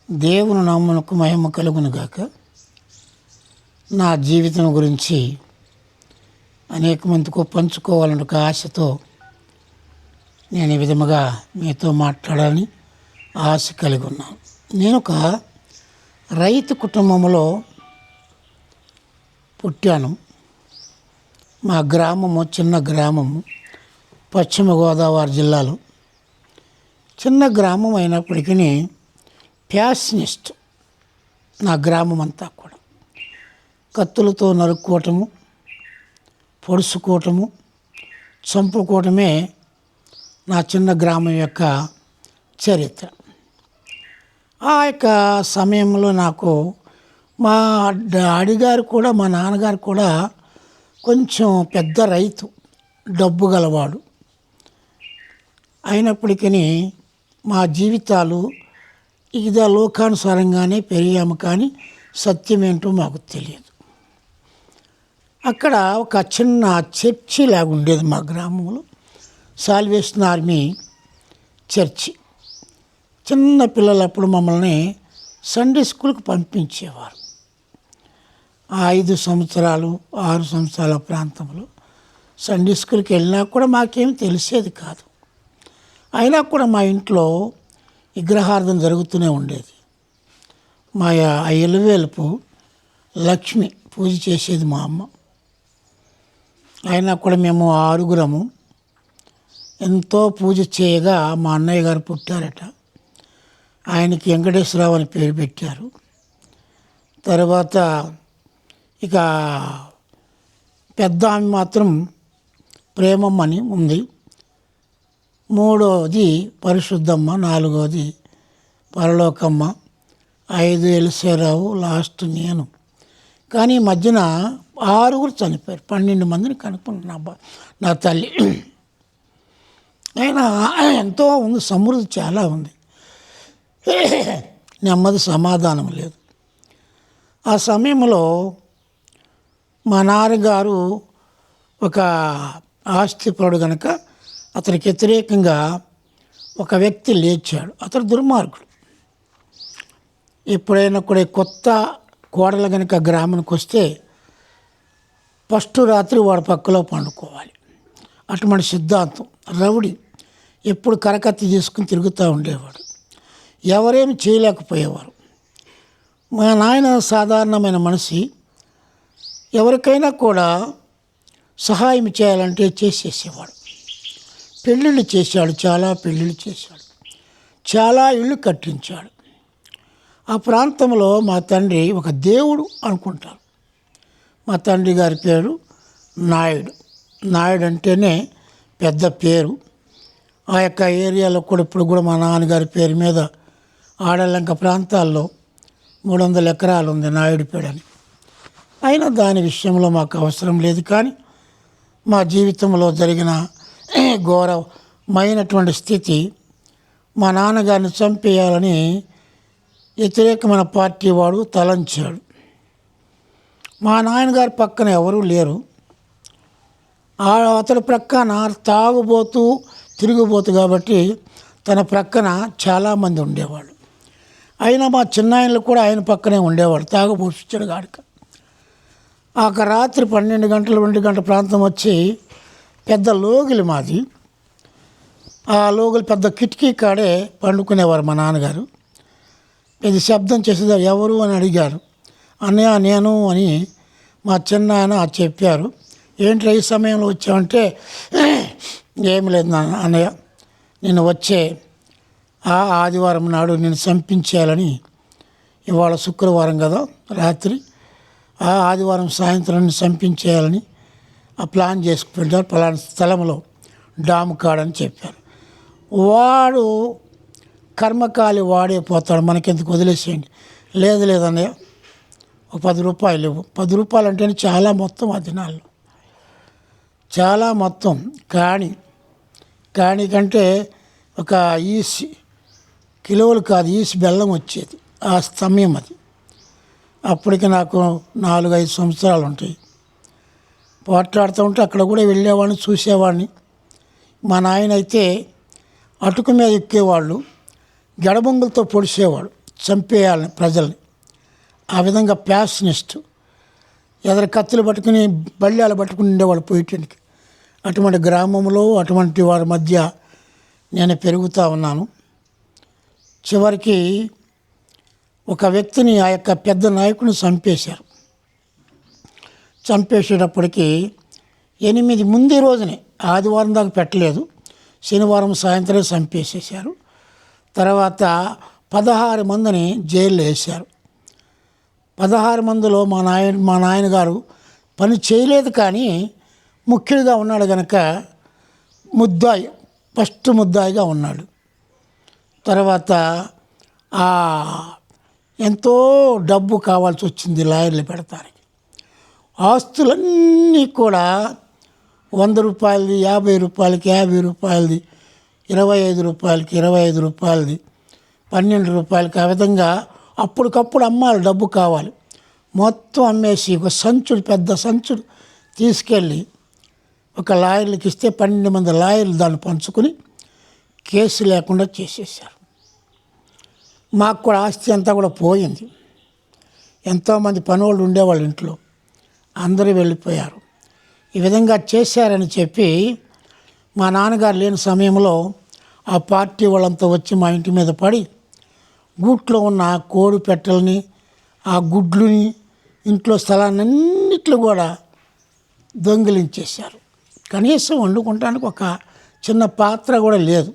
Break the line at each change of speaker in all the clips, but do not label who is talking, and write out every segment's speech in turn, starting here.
దేవుని నామమునకు మహిమ కలుగును గాక. నా జీవితం గురించి అనేక మందికి పంచుకోవాలన్న ఒక ఆశతో నేను ఈ విధముగా మీతో మాట్లాడాలని ఆశ కలిగి ఉన్నాను. నేను ఒక రైతు కుటుంబంలో పుట్టాను. మా గ్రామము చిన్న గ్రామము, పశ్చిమ గోదావరి జిల్లాలో. చిన్న గ్రామం అయినప్పటికీ ప్యాషనిస్ట్ నా గ్రామం అంతా కూడా. కత్తులతో నరుక్కోవటము, పొడుచుకోవటము, చంపుకోవటమే నా చిన్న గ్రామం యొక్క చరిత్ర. ఆ యొక్క సమయంలో నాకు మా డాడీ గారు కూడా, మా నాన్నగారు కూడా కొంచెం పెద్ద రైతు, డబ్బు గలవాడు. అయినప్పటికీ మా జీవితాలు ఇదే లోకానుసారంగానే పెరిగాము, కానీ సత్యం ఏంటో మాకు తెలియదు. అక్కడ ఒక చిన్న చర్చి లాగా ఉండేది మా గ్రామంలో, సాల్వేషన్ ఆర్మీ చర్చి. చిన్న పిల్లలప్పుడు మమ్మల్ని సండే స్కూల్కి పంపించేవారు. 5 సంవత్సరాలు 6 సంవత్సరాల ప్రాంతంలో సండే స్కూల్కి వెళ్ళినా కూడా మాకేం తెలిసేది కాదు. అయినా కూడా మా ఇంట్లో విగ్రహార్థం జరుగుతూనే ఉండేది. మా ఎలువేలుపు లక్ష్మి పూజ చేసేది మా అమ్మ. అయినా కూడా మేము 6 ఎంతో పూజ చేయగా మా అన్నయ్య గారు పుట్టారట. ఆయనకి వెంకటేశ్వరరావు అని పేరు పెట్టారు. తర్వాత ఇక పెద్ద ఆమె మాత్రం ప్రేమమ్మ అని ఉంది. 3వది పరిశుద్ధమ్మ, 4వది పరలోకమ్మ, 5 ఎలిసేరావు, లాస్ట్ నేను. కానీ ఈ మధ్యన 6 చనిపోయారు. 12 మందిని కనుక్కున్న నా తల్లి. అయినా ఎంతో ఉంది, సమృద్ధి చాలా ఉంది, నెమ్మది సమాధానం లేదు. ఆ సమయంలో మా నాన్నగారు ఒక ఆస్తిపరుడు కనుక అతనికి వ్యతిరేకంగా ఒక వ్యక్తి లేచాడు. అతను దుర్మార్గుడు. ఎప్పుడైనా కూడా కొత్త కోడలు కనుక గ్రామానికి వస్తే ఫస్ట్ రాత్రి వాడు పక్కలో పండుకోవాలి. అటువంటి సిద్ధాంతం. రౌడీ, ఎప్పుడు కరకత్తి చేసుకుని తిరుగుతూ ఉండేవాడు. ఎవరేమి చేయలేకపోయేవారు. మా నాయన సాధారణమైన మనిషి. ఎవరికైనా కూడా సహాయం చేయాలంటే చేసేసేవాడు. పెళ్ళిళ్ళు చేశాడు, చాలా పెళ్ళిళ్ళు చేశాడు, చాలా ఇళ్ళు కట్టించాడు. ఆ ప్రాంతంలో మా తండ్రి ఒక దేవుడు అనుకుంటారు. మా తండ్రి గారి పేరు నాయుడు. నాయుడు అంటేనే పెద్ద పేరు. ఆ యొక్క ఏరియాలో కూడా ఇప్పుడు కూడా మా నాన్నగారి పేరు మీద ఆడలంక ప్రాంతాల్లో 300 ఎకరాలు ఉంది నాయుడుపేడని. అయినా దాని విషయంలో మాకు అవసరం లేదు. కానీ మా జీవితంలో జరిగిన ఘోరమైనటువంటి స్థితి, మా నాన్నగారిని చంపేయాలని వ్యతిరేకమైన పార్టీ వాడు తలంచాడు. మా నాన్నగారి పక్కన ఎవరూ లేరు. అతడి ప్రక్కన తాగుబోతూ తిరిగిపోతూ కాబట్టి తన ప్రక్కన చాలామంది ఉండేవాళ్ళు. అయినా మా చిన్నాయనలు కూడా ఆయన పక్కనే ఉండేవాడు. తాగుబోసిచ్చాడు గాడిక. ఆ రాత్రి 12 గంటలు 1 గంట ప్రాంతం వచ్చి పెద్ద లోగిలి మాది. ఆ లోగిలి పెద్ద కిటికీ కాడే పండుకునేవారు మా నాన్నగారు. పెద్ద శబ్దం చేసేదారు. ఎవరు అని అడిగారు. అన్నయ్య నేను అని మా చిన్నాయన చెప్పారు. ఏంటి ఈ సమయంలో వచ్చామంటే, ఏమి లేదు నాన్న, అన్నయ్య నేను వచ్చే ఆదివారం నాడు నేను చంపించేయాలని, ఇవాళ శుక్రవారం కదా రాత్రి, ఆదివారం సాయంత్రం చంపించేయాలని ఆ ప్లాన్ చేసుకుంటారు. పలానా స్థలంలో డాము కాడని చెప్పారు. వాడు కర్మకాలి వాడే పోతాడు, మనకెందుకు వదిలేసేయండి. లేదు లేదన్నయ్య, ఒక 10 రూపాయలు ఇవ్వు. 10 రూపాయలు అంటేనే చాలా మొత్తం. ఆ దినాల్లో చాలా మొత్తం. కానీ కంటే ఒక ఈసి కిలోలు కాదు, ఈసి బెల్లం వచ్చేది ఆ సమయం అది. అప్పటికి నాకు 4-5 సంవత్సరాలు ఉంటాయి. పోట్లాడుతూ ఉంటే అక్కడ కూడా వెళ్ళేవాడిని, చూసేవాడిని. మా నాయన అయితే అటుకు మీద ఎక్కేవాళ్ళు, గడబొంగులతో పొడిచేవాడు. చంపేయాలని ప్రజల్ని. ఆ విధంగా ప్యాషనిస్ట్. ఎదరు కత్తులు పట్టుకుని బళ్ళాలు పట్టుకుని ఉండేవాళ్ళు పోయేటానికి. అటువంటి గ్రామంలో అటువంటి వారి మధ్య నేను పెరుగుతూ ఉన్నాను. చివరికి ఒక వ్యక్తిని, ఆ యొక్క పెద్ద నాయకుని చంపేశారు. చంపేసేటప్పటికి 8 ముందు రోజునే, ఆదివారం దాకా పెట్టలేదు, శనివారం సాయంత్రం చంపేసేశారు. తర్వాత 16 మందిని జైల్లో వేశారు. 16 మందిలో మా నాయనగారు పని చేయలేదు, కానీ ముఖ్యుడిగా ఉన్నాడు కనుక ముద్దాయి, ఫస్ట్ ముద్దాయిగా ఉన్నాడు. తర్వాత ఎంతో డబ్బు కావాల్సి వచ్చింది లాయర్లు పెడతానికి. ఆస్తులన్నీ కూడా 100 రూపాయలది, 50 రూపాయలకి 50 రూపాయలది, 25 రూపాయలకి 25 రూపాయలది, 12 రూపాయలకి, ఆ విధంగా అప్పటికప్పుడు అమ్మాలి, డబ్బు కావాలి. మొత్తం అమ్మేసి ఒక సంచుడు, పెద్ద సంచుడు తీసుకెళ్ళి ఒక లాయర్లకి ఇస్తే 12 మంది లాయర్లు దాన్ని పంచుకొని కేసు లేకుండా చేసేసారు. మాకు కూడా ఆస్తి అంతా కూడా పోయింది. ఎంతోమంది పనివాళ్ళు ఉండేవాళ్ళు ఇంట్లో, అందరూ వెళ్ళిపోయారు. ఈ విధంగా చేశారని చెప్పి మా నాన్నగారు లేని సమయంలో ఆ పార్టీ వాళ్ళంతా వచ్చి మా ఇంటి మీద పడి గూట్లో ఉన్న కోడి పెట్టెలని, ఆ గుడ్లుని, ఇంట్లో స్థలాన్నింటిలో కూడా దొంగిలించేశారు. కనీసం వండుకుంటానికి ఒక చిన్న పాత్ర కూడా లేదు.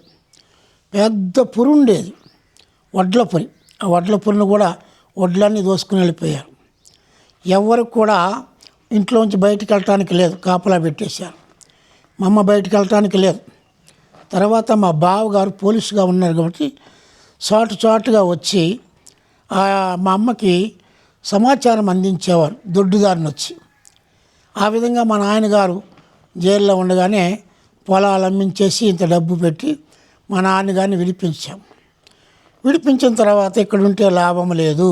పెద్ద పురి ఉండేది, వడ్ల పురి. ఆ వడ్ల పురిని కూడా వడ్లన్నీ దోసుకుని వెళ్ళిపోయారు. ఎవరికి కూడా ఇంట్లోంచి బయటికి వెళ్ళటానికి లేదు, కాపలా పెట్టేశారు. మా అమ్మ బయటికి వెళ్ళటానికి లేదు. తర్వాత మా బావగారు పోలీసుగా ఉన్నారు కాబట్టి చాటుగా వచ్చి మా అమ్మకి సమాచారం అందించేవారు, దొడ్డుదారిని వచ్చి. ఆ విధంగా మా నాన్నగారు జైల్లో ఉండగానే పొలాలు అమ్మించేసి ఇంత డబ్బు పెట్టి మా నాన్నగారిని విడిపించిన తర్వాత ఇక్కడ ఉంటే లాభం లేదు,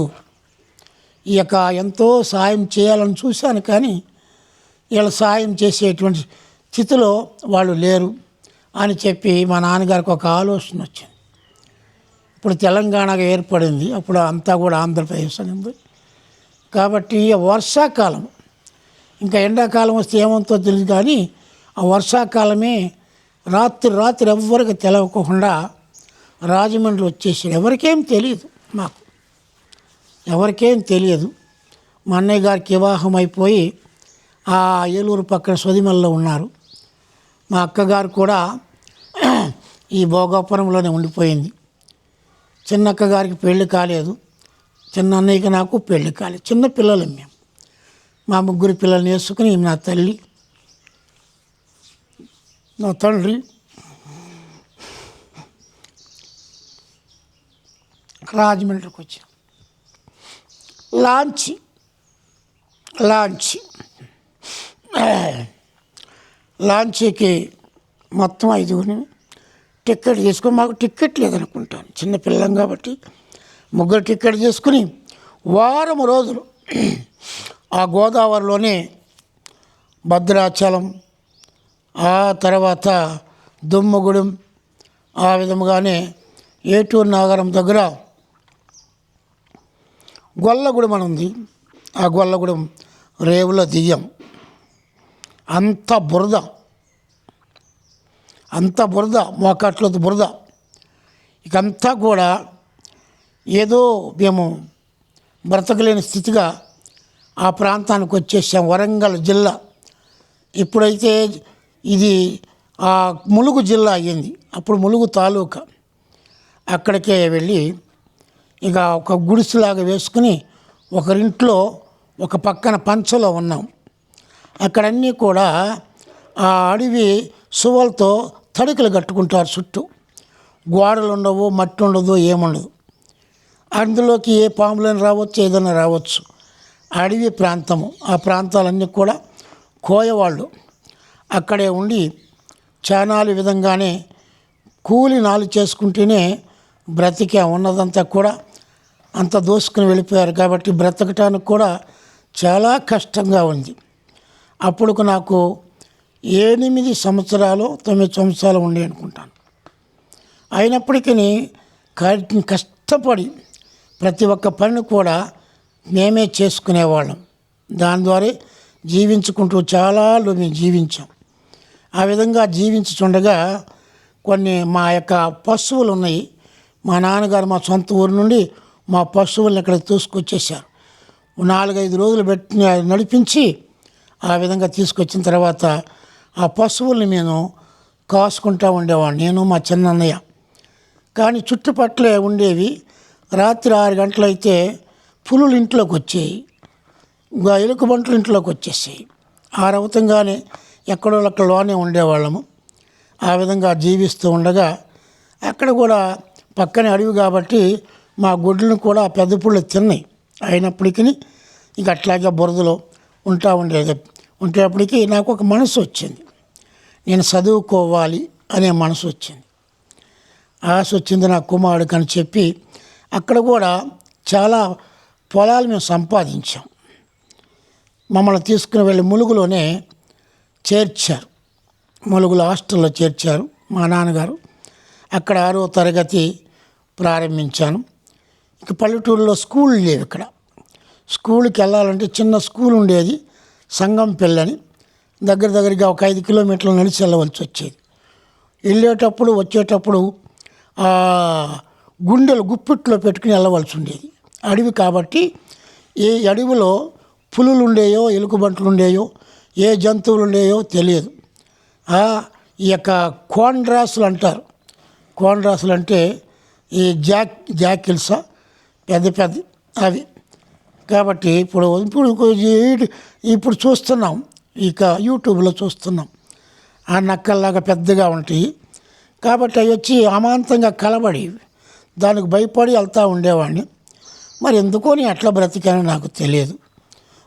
ఈ యొక్క ఎంతో సాయం చేయాలని చూశాను, కానీ వీళ్ళ సాయం చేసేటువంటి స్థితిలో వాళ్ళు లేరు అని చెప్పి మా నాన్నగారికి ఒక ఆలోచన వచ్చింది. ఇప్పుడు తెలంగాణగా ఏర్పడింది, అప్పుడు అంతా కూడా ఆంధ్రప్రదేశ్ అని ఉంది కాబట్టి వర్షాకాలం, ఇంకా ఎండాకాలం వస్తే ఏమంతో తెలియదు, కానీ ఆ వర్షాకాలమే రాత్రి ఎవ్వరికి తెలవకుండా రాజమండ్రి వచ్చేసాడు. ఎవరికేం తెలియదు, ఎవరికేం తెలియదు. మా అన్నయ్య గారికి వివాహం అయిపోయి ఆ ఏలూరు పక్కన సొదిమల్లో ఉన్నారు. మా అక్కగారు కూడా ఈ భోగాపురంలోనే ఉండిపోయింది. చిన్న అక్కగారికి పెళ్ళి కాలేదు, చిన్న అన్నయ్యకి నాకు పెళ్ళి కాలేదు. చిన్న పిల్లలు మేము. మా 3 పిల్లల్ని వేసుకుని నా తల్లి, నా తండ్రి రాజమండ్రికి వచ్చాం. లాంచీకి మొత్తం 5 టికెట్ తీసుకొని, మాకు టికెట్ లేదనుకుంటాను, చిన్న పిల్లం కాబట్టి 3 టికెట్ చేసుకుని వారం రోజులు ఆ గోదావరిలోనే భద్రాచలం, ఆ తర్వాత దుమ్మగూడెం, ఆ విధముగానే ఏటూరు నాగరం దగ్గర గొల్లగూడెం అని ఉంది. ఆ గొల్లగూడెం రేవులో దియ్యం. అంత బురద, మోకాట్లో బురద. ఇకంతా కూడా ఏదో మేము బ్రతకలేని స్థితిగా ఆ ప్రాంతానికి వచ్చేసాం. వరంగల్ జిల్లా ఇప్పుడైతే ఇది ములుగు జిల్లా అయ్యింది, అప్పుడు ములుగు తాలూకా. అక్కడికే వెళ్ళి ఇక ఒక గుడిసెలాగా వేసుకుని ఒకరింట్లో ఒక పక్కన పంచలో ఉన్నాం. అక్కడన్నీ కూడా ఆ అడవి సువలతో తడికలు కట్టుకుంటారు, చుట్టూ గోడలు ఉండవు, మట్టి ఉండదు, ఏముండదు. అందులోకి ఏ పాములను రావచ్చు, ఏదైనా రావచ్చు. అడవి ప్రాంతము. ఆ ప్రాంతాలన్నీ కూడా కోయవాళ్ళు అక్కడే ఉండి చానాలు విధంగానే కూలి నాలు చేసుకుంటేనే బ్రతికే. ఉన్నదంతా కూడా అంత దోసుకుని వెళ్ళిపోయారు కాబట్టి బ్రతకటానికి కూడా చాలా కష్టంగా ఉంది. అప్పుడు నాకు 8 సంవత్సరాలు 9 సంవత్సరాలు ఉండే అనుకుంటాను. అయినప్పటికీ కష్టపడి ప్రతి ఒక్క పనిని కూడా మేమే చేసుకునేవాళ్ళం. దాని ద్వారా జీవించుకుంటూ చాలా మేము జీవించాం. ఆ విధంగా జీవించుచుండగా కొన్ని మా యొక్క పశువులు ఉన్నాయి. మా నాన్నగారు మా సొంత ఊరు నుండి మా పశువులను ఇక్కడికి తీసుకొచ్చేసారు. 4-5 రోజులు నడిపించి ఆ విధంగా తీసుకొచ్చిన తర్వాత ఆ పశువుల్ని నేను కాసుకుంటూ ఉండేవాడిని, నేను మా చిన్నన్నయ్య. కానీ చుట్టుపక్కలే ఉండేవి. రాత్రి 6 గంటలైతే పులులు ఇంట్లోకి వచ్చేవి, ఎలుకబంట్లు ఇంట్లోకి వచ్చేసాయి. 6 అవుతంగానే ఎక్కడో లోనే ఉండేవాళ్ళము. ఆ విధంగా జీవిస్తూ ఉండగా అక్కడ కూడా పక్కనే అడవి కాబట్టి మా గుడ్లను కూడా పెద్ద పుళ్ళు తిన్నాయి. అయినప్పటికీ ఇంక అట్లాగే బురదలో ఉండేది. ఉండేప్పటికీ నాకు ఒక మనసు వచ్చింది, నేను చదువుకోవాలి అనే మనసు వచ్చింది, ఆశ వచ్చింది నా కుమారుడికి అని చెప్పి అక్కడ కూడా చాలా పొలాలు మేము సంపాదించాం. మమ్మల్ని తీసుకుని వెళ్ళి ములుగులోనే చేర్చారు. ములుగులో హాస్టల్లో చేర్చారు మా నాన్నగారు. అక్కడ 6వ తరగతి ప్రారంభించాను. ఇక పల్లెటూరులో స్కూల్ లేవు. ఇక్కడ స్కూల్కి వెళ్ళాలంటే చిన్న స్కూల్ ఉండేది, సంగంపల్లి. దగ్గరగా ఒక 5 కిలోమీటర్లు నడిచి వెళ్ళవలసి వచ్చేది. వెళ్ళేటప్పుడు వచ్చేటప్పుడు గుండెలు గుప్పిట్లో పెట్టుకుని వెళ్ళవలసి ఉండేది. అడవి కాబట్టి ఏ అడవిలో పులులు ఉండేయో, ఎలుకబంట్లు ఉండేయో, ఏ జంతువులు ఉండేయో తెలియదు. ఈ యొక్క కోండ్రాసులు అంటారు. కోండ్రాసులు అంటే ఈ జాకిల్సా పెద్ద అవి. కాబట్టి ఇప్పుడు చూస్తున్నాం, ఇక యూట్యూబ్లో చూస్తున్నాం, ఆ నక్కల్లాగా పెద్దగా ఉంటాయి. కాబట్టి అవి వచ్చి అమాంతంగా కలబడి దానికి భయపడి వెళ్తూ ఉండేవాడిని. మరి ఎందుకో నేను అట్లా బ్రతికానో నాకు తెలియదు.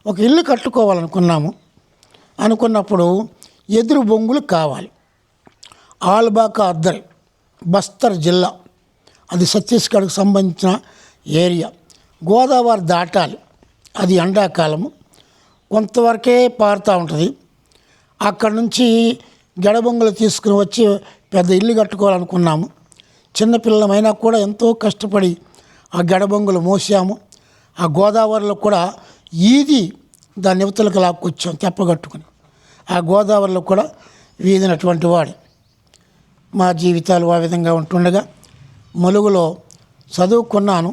ఒక ఇల్లు కట్టుకోవాలనుకున్నాము. అనుకున్నప్పుడు ఎదురు బొంగులు కావాలి. ఆల్బాకా అద్దరి, బస్తర్ జిల్లా, అది ఛత్తీస్గఢ్కి సంబంధించిన ఏరియా. గోదావరి దాటాలి, అది ఎండాకాలము, కొంతవరకే పారుతూ ఉంటుంది. అక్కడి నుంచి గడబొంగులు తీసుకుని వచ్చి పెద్ద ఇల్లు కట్టుకోవాలనుకున్నాము. చిన్నపిల్లలమైనా కూడా ఎంతో కష్టపడి ఆ గడబొంగులు మోసాము. ఆ గోదావరిలో కూడా ఈది దాని యువతలకు లాక్కొచ్చాం తెప్పగట్టుకుని. ఆ గోదావరిలో కూడా వీధినటువంటి వాడు. మా జీవితాలు ఆ విధంగా ఉంటుండగా ములుగులో చదువుకున్నాను.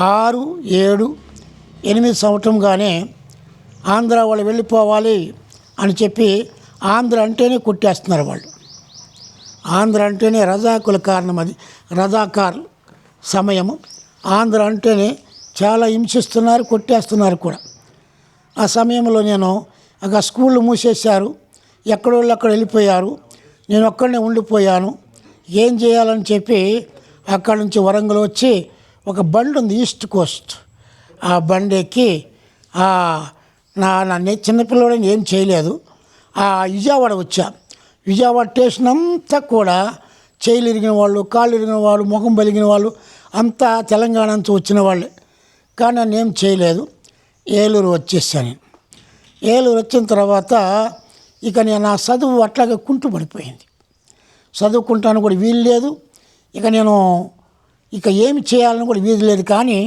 6, 7, 8 సంవత్సరంగానే ఆంధ్ర వాళ్ళు వెళ్ళిపోవాలి అని చెప్పి ఆంధ్ర అంటేనే కొట్టేస్తున్నారు వాళ్ళు. ఆంధ్ర అంటేనే రజాకుల కారణం, అది రజాకార్ సమయము. ఆంధ్ర అంటేనే చాలా హింసిస్తున్నారు, కొట్టేస్తున్నారు కూడా. ఆ సమయంలో నేను అక్కడ స్కూళ్ళు మూసేశారు, ఎక్కడోళ్ళు అక్కడ వెళ్ళిపోయారు, నేను ఒక్కడనే ఉండిపోయాను. ఏం చేయాలని చెప్పి అక్కడి నుంచి వరంగల్ వచ్చి ఒక బండి ఉంది, ఈస్ట్ కోస్ట్, ఆ బండి ఎక్కి నా చిన్నపిల్లవాడిని ఏం చేయలేదు. విజయవాడ వచ్చా. విజయవాడ స్టేషన్ అంతా కూడా చేయిలు ఇరిగిన వాళ్ళు, కాళ్ళు ఇరిగిన వాళ్ళు, ముఖం పలిగిన వాళ్ళు అంతా తెలంగాణ నుంచి వచ్చిన వాళ్ళే. కానీ నన్ను ఏం చేయలేదు. ఏలూరు వచ్చేసాను. ఏలూరు వచ్చిన తర్వాత ఇక నేను నా చదువు అట్లాగే కుంటుపడిపోయింది. చదువుకుంటాను కూడా వీలు లేదు. నేను ఏమి చేయాలని కూడా వీలు లేదు. కానీ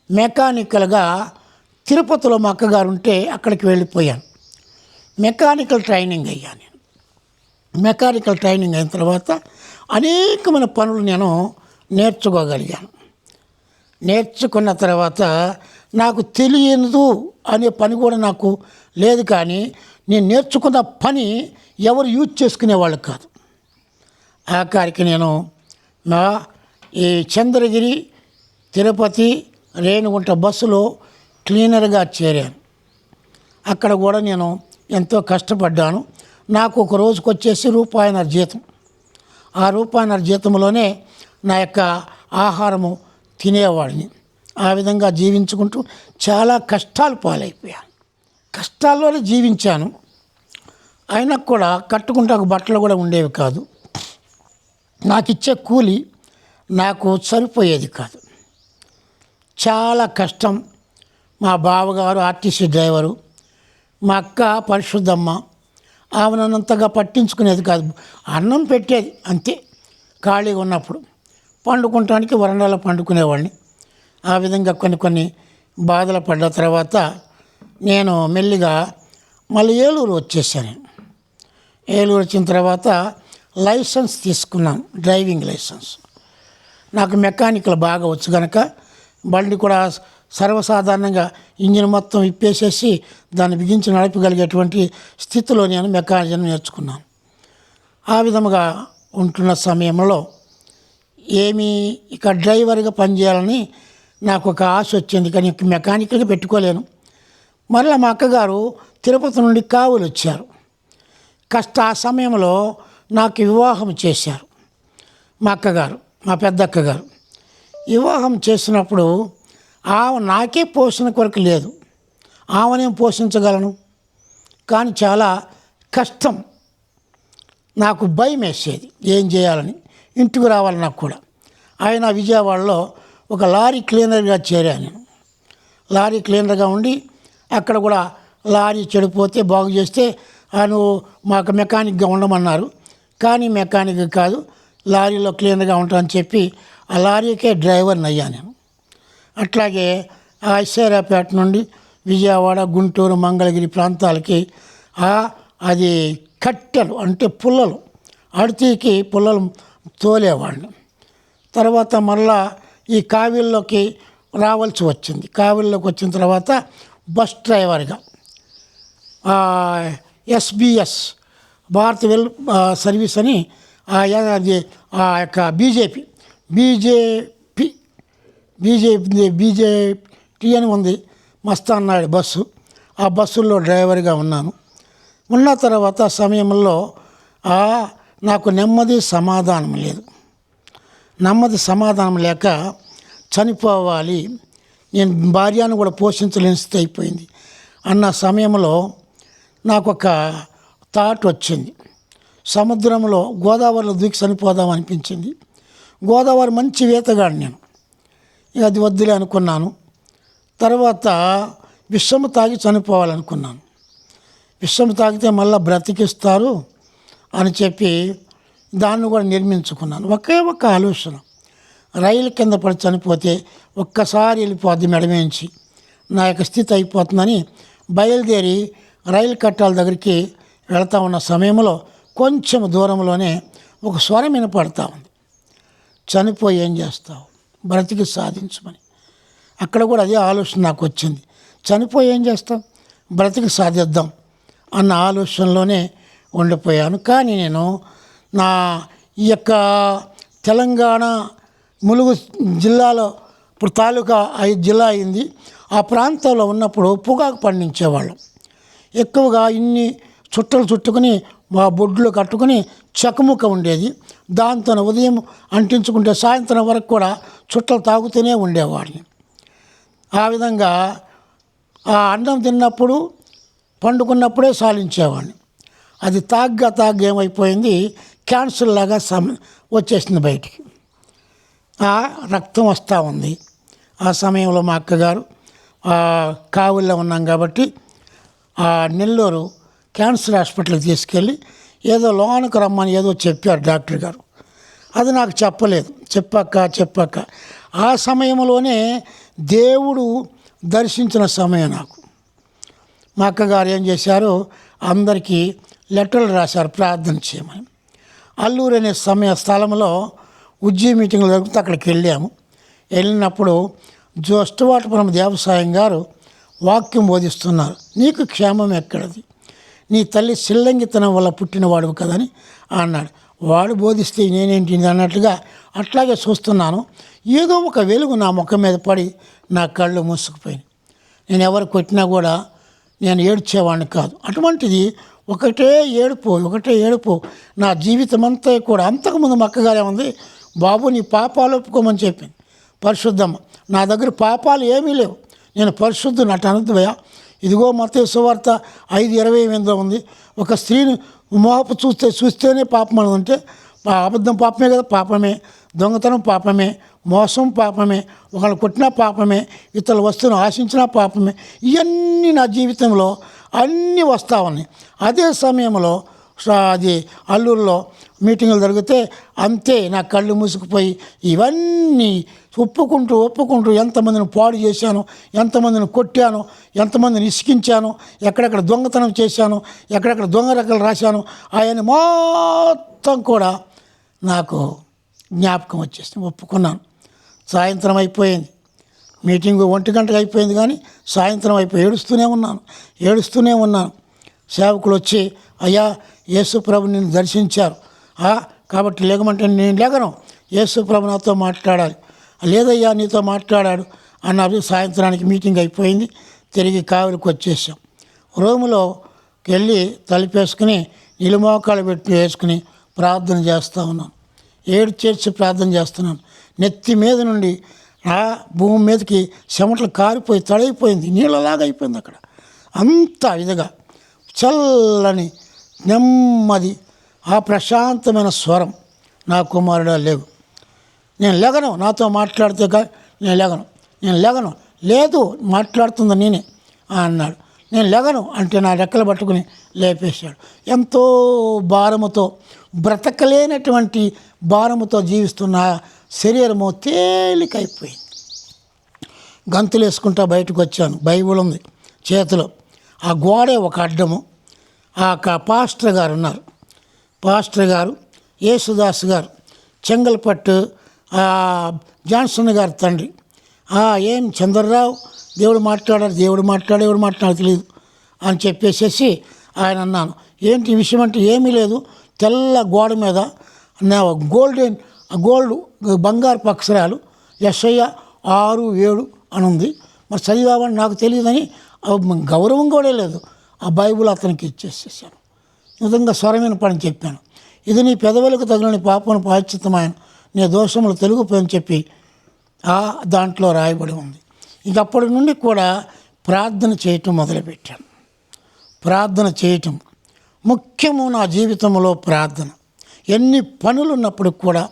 మెకానికల్గా తిరుపతిలో మా అక్కగారు ఉంటే అక్కడికి వెళ్ళిపోయాను. మెకానికల్ ట్రైనింగ్ అయ్యాను. నేను మెకానికల్ ట్రైనింగ్ అయిన తర్వాత అనేకమైన పనులు నేను నేర్చుకోగలిగాను. నేర్చుకున్న తర్వాత నాకు తెలియదు అనే పని కూడా నాకు లేదు. కానీ నేను నేర్చుకున్న పని ఎవరు యూజ్ చేసుకునేవాళ్ళు కాదు. ఆఖరికి నేను ఈ చంద్రగిరి, తిరుపతి, రేణిగుంట బస్సులో క్లీనర్గా చేరాను. అక్కడ కూడా నేను ఎంతో కష్టపడ్డాను. నాకు ఒక రోజుకు వచ్చేసి ₹1.5 జీతం. ఆ ₹1.5 జీతంలోనే నా యొక్క ఆహారము తినేవాడిని. ఆ విధంగా జీవించుకుంటూ చాలా కష్టాలు పాలైపోయాను. కష్టాల్లోనే జీవించాను. అయినా కూడా కట్టుకుంటే బట్టలు కూడా ఉండేవి కాదు. నాకు ఇచ్చే కూలి నాకు సరిపోయేది కాదు. చాలా కష్టం. మా బావగారు ఆర్టీసీ డ్రైవరు, మా అక్క పరిశుద్ధమ్మ, ఆమె నన్నంతగా పట్టించుకునేది కాదు. అన్నం పెట్టేది అంతే. ఖాళీగా ఉన్నప్పుడు పండుకుంటానికి వరండాలో పండుకునేవాడిని. ఆ విధంగా కొన్ని బాధలు పడ్డ తర్వాత నేను మెల్లిగా మళ్ళీ ఏలూరు వచ్చేసాను. ఏలూరు వచ్చిన తర్వాత లైసెన్స్ తీసుకున్నాను, డ్రైవింగ్ లైసెన్స్. నాకు మెకానికల్ బాగా వచ్చు కనుక బండి కూడా సర్వసాధారణంగా ఇంజిన్ మొత్తం ఇప్పేసేసి దాన్ని బిగించి నడపగలిగేటువంటి స్థితిలో నేను మెకానిజం నేర్చుకున్నాను. ఆ విధముగా ఉంటున్న సమయంలో ఇక డ్రైవర్గా పనిచేయాలని నాకు ఒక ఆశ వచ్చింది, కానీ మెకానికల్గా పెట్టుకోలేను. మరలా మా అక్కగారు తిరుపతి నుండి కావులు వచ్చారు. ఆ సమయంలో నాకు వివాహం చేశారు మా అక్కగారు, మా పెద్ద అక్కగారు. వివాహం చేసినప్పుడు నాకే పోషణ కొరకు లేదు, ఆమెనేం పోషించగలను. కానీ చాలా కష్టం, నాకు భయం వేసేది ఏం చేయాలని. ఇంటికి రావాలి నాకు కూడా. ఆయన విజయవాడలో ఒక లారీ క్లీనర్గా చేరాను నేను. లారీ క్లీనర్గా ఉండి అక్కడ కూడా లారీ చెడిపోతే బాగు చేస్తే నువ్వు మాకు మెకానిక్గా ఉండమన్నారు. కానీ మెకానిక్ కాదు, లారీలో క్లీనర్గా ఉంటానని చెప్పి ఆ లారీకే డ్రైవర్ని అయ్యా నేను. అట్లాగే ఐశ్వర్యాపేట నుండి విజయవాడ, గుంటూరు, మంగళగిరి ప్రాంతాలకి అది కట్టెలు అంటే పుల్లలు, అడితీకి పుల్లలు తోలేవాడిని. తర్వాత మళ్ళా ఈ కావిల్లోకి రావాల్సి వచ్చింది. కావిల్లోకి వచ్చిన తర్వాత బస్ డ్రైవర్గా SBS భారత్ వెల్ సర్వీస్ అని అది ఆ యొక్క బీజేపీ అని ఉంది, మస్తాన్ నాయుడు బస్సు. ఆ బస్సుల్లో డ్రైవర్గా ఉన్నాను. ఉన్న తర్వాత సమయంలో నాకు నెమ్మది సమాధానం లేదు. నెమ్మది సమాధానం లేక చనిపోవాలి, నేను భార్యను కూడా పోషించలేని స్థితి అయిపోయింది అన్న సమయంలో నాకు ఒక థాట్ వచ్చింది. సముద్రంలో గోదావరిలో దూకి చనిపోదాం అనిపించింది. గోదావరి మంచి ఈతగాడు నేను, అది వద్దులే అనుకున్నాను. తర్వాత విషము తాగి చనిపోవాలనుకున్నాను. విషం తాగితే మళ్ళీ బ్రతికిస్తారు అని చెప్పి దాన్ని కూడా నిర్మించుకున్నాను. ఒకే ఒక్క ఆలోచన, రైలు కింద పడి చనిపోతే ఒక్కసారి వెళ్ళిపోద్ది మెడమేంచి, నా యొక్క స్థితి అయిపోతుందని బయలుదేరి రైలు కట్టాల దగ్గరికి వెళ్తా ఉన్న సమయంలో కొంచెం దూరంలోనే ఒక స్వరం వినపడతా ఉంది, చనిపోయి ఏం చేస్తావు, బ్రతికి సాధించమని. అక్కడ కూడా అదే ఆలోచన నాకు వచ్చింది, చనిపోయి ఏం చేస్తాం, బ్రతికి సాధిద్దాం అన్న ఆలోచనలోనే ఉండిపోయాను. కానీ నేను నా ఈ యొక్క తెలంగాణ ములుగు జిల్లాలో, ఇప్పుడు తాలూకా 5 జిల్లా అయింది, ఆ ప్రాంతంలో ఉన్నప్పుడు పొగాకు పండించేవాళ్ళం. ఎక్కువగా ఇన్ని చుట్టలు చుట్టుకుని మా బొడ్లు కట్టుకుని చెకముక్క ఉండేది. దాంతో ఉదయం అంటించుకుంటే సాయంత్రం వరకు కూడా చుట్టలు తాగుతూనే ఉండేవాడిని. ఆ విధంగా ఆ అన్నం తిన్నప్పుడు పండుకున్నప్పుడే సాలించేవాడిని. అది తాగ్గా ఏమైపోయింది, క్యాన్సర్ లాగా వచ్చేసింది బయటికి, రక్తం వస్తూ ఉంది. ఆ సమయంలో మా అక్కగారు కావుల్లో ఉన్నాం కాబట్టి నెల్లూరు క్యాన్సర్ హాస్పిటల్కి తీసుకెళ్ళి ఏదో లోనకు రమ్మని ఏదో చెప్పారు డాక్టర్ గారు. అది నాకు చెప్పలేదు. చెప్పాక ఆ సమయంలోనే దేవుడు దర్శించిన సమయం నాకు. మా అక్కగారు ఏం చేశారు, అందరికీ లెటర్లు రాశారు ప్రార్థన చేయమని. అల్లూరు అనే స్థలంలో ఉజ్జీ మీటింగ్లు జరుగుతూ అక్కడికి వెళ్ళినప్పుడు జోస్టువాటపురం దేవసాయం గారు వాక్యం బోధిస్తున్నారు. నీకు క్షేమం ఎక్కడది, నీ తల్లి సిల్లంగితనం వల్ల పుట్టినవాడు కదని అన్నాడు. వాడు బోధిస్తే నేనేంటి అన్నట్లుగా అట్లాగే చూస్తున్నాను. ఏదో ఒక వెలుగు నా ముఖం మీద పడి నా కళ్ళు మూసుకుపోయినాయి. నేను ఎవరు కొట్టినా కూడా నేను ఏడ్చేవాడిని కాదు. అటువంటిది ఒకటే ఏడుపు నా జీవితం అంతా కూడా. అంతకుముందు మా అక్కగారే ఉంది, బాబు నీ పాపాలు ఒప్పుకోమని చెప్పింది పరిశుద్ధమ్మ. నా దగ్గర పాపాలు ఏమీ లేవు, నేను పరిశుద్ధుని అటు అనద్దువయ్యా. ఇదిగో మత్తయి సువార్త 5:28 ఉంది, ఒక స్త్రీని మోహపు చూస్తేనే పాపం అని అంటే అబద్ధం పాపమే కదా, పాపమే. దొంగతనం పాపమే, మోసం పాపమే, ఒకళ్ళు కొట్టినా పాపమే, ఇతరుల వస్తువును ఆశించినా పాపమే. ఇవన్నీ నా జీవితంలో అన్నీ వస్తూ ఉన్నాయి. అదే సమయంలో అది అల్లూరులో మీటింగులు జరిగితే అంతే నా కళ్ళు మూసుకుపోయి ఇవన్నీ ఒప్పుకుంటూ ఎంతమందిని పాడు చేశాను, ఎంతమందిని కొట్టాను, ఎంతమందిని ఇసికించాను, ఎక్కడెక్కడ దొంగతనం చేశాను, ఎక్కడెక్కడ దొంగ రకాలు రాశాను, ఆయన మొత్తం కూడా నాకు జ్ఞాపకం వచ్చేసింది. ఒప్పుకున్నాను. సాయంత్రం అయిపోయింది, మీటింగు 1 గంటకు అయిపోయింది, కానీ సాయంత్రం అయిపోయి ఏడుస్తూనే ఉన్నాను. సేవకులు వచ్చి, అయ్యా యేసు ప్రభు నిన్ను దర్శించారు కాబట్టి లేకమంటే నేను లేగను, యేసు ప్రభు నాతో మాట్లాడాలి. లేదయ్యా నీతో మాట్లాడాడు అన్నారు. సాయంత్రానికి మీటింగ్ అయిపోయింది. తిరిగి కావిలికి వచ్చేసాం. రూములోకి వెళ్ళి తలుపేసుకుని నిలుమోకాలు పెట్టి వేసుకుని ప్రార్థన చేస్తూ ఉన్నాను. ఏడ్చేసి ప్రార్థన చేస్తున్నాను. నెత్తి మీద నుండి భూమి మీదకి చెమటలు కారిపోయి తడైపోయింది, నీళ్ళలాగా అయిపోయింది. అక్కడ అంత ఇదిగా చల్లని నెమ్మది, ఆ ప్రశాంతమైన స్వరం నా కుమారుడా లేవు, నేను లేగను, నాతో మాట్లాడితే నేను లేగను, లేదు మాట్లాడుతుంది నేనే అన్నాడు. నేను లేగను అంటే నా రెక్కలు పట్టుకుని లేపేశాడు. ఎంతో భారముతో, బ్రతకలేనటువంటి భారముతో జీవిస్తున్న శరీరము తేలికైపోయింది. గంతులు వేసుకుంటా బయటకు వచ్చాను. బైబిల్ ఉంది చేతిలో. ఆ గోడే ఒక అడ్డము. ఆ పాస్టర్ గారు ఉన్నారు. పాస్టర్ గారు యేసుదాస్ గారు, చెంగల్పట్టు జాన్సన్ గారు తండ్రి. ఏం చంద్రరావు, దేవుడు మాట్లాడాడు తెలియదు అని చెప్పేసేసి ఆయన అన్నాను. ఏంటి విషయం అంటే, ఏమీ లేదు, తెల్ల గోడ మీద గోల్డ్ బంగారు అక్షరాలు యెషయా 6:7 అని ఉంది. మరి చదివామని నాకు తెలియదని గౌరవం కూడా లేదు. ఆ బైబిల్ అతనికి ఇచ్చేసేసాను. నిజంగా స్వరమైన పని చెప్పాను. ఇది నీ పెదవులకు తగిలిన పాపను ప్రాయశ్చిత్తమైన నీ దోషములు తెలుగుపోయని చెప్పి దాంట్లో రాయబడి ఉంది. ఇంకప్పటి నుండి కూడా ప్రార్థన చేయటం మొదలుపెట్టాను. ప్రార్థన చేయటం ముఖ్యము నా జీవితంలో. ప్రార్థన ఎన్ని పనులు ఉన్నప్పుడు కూడా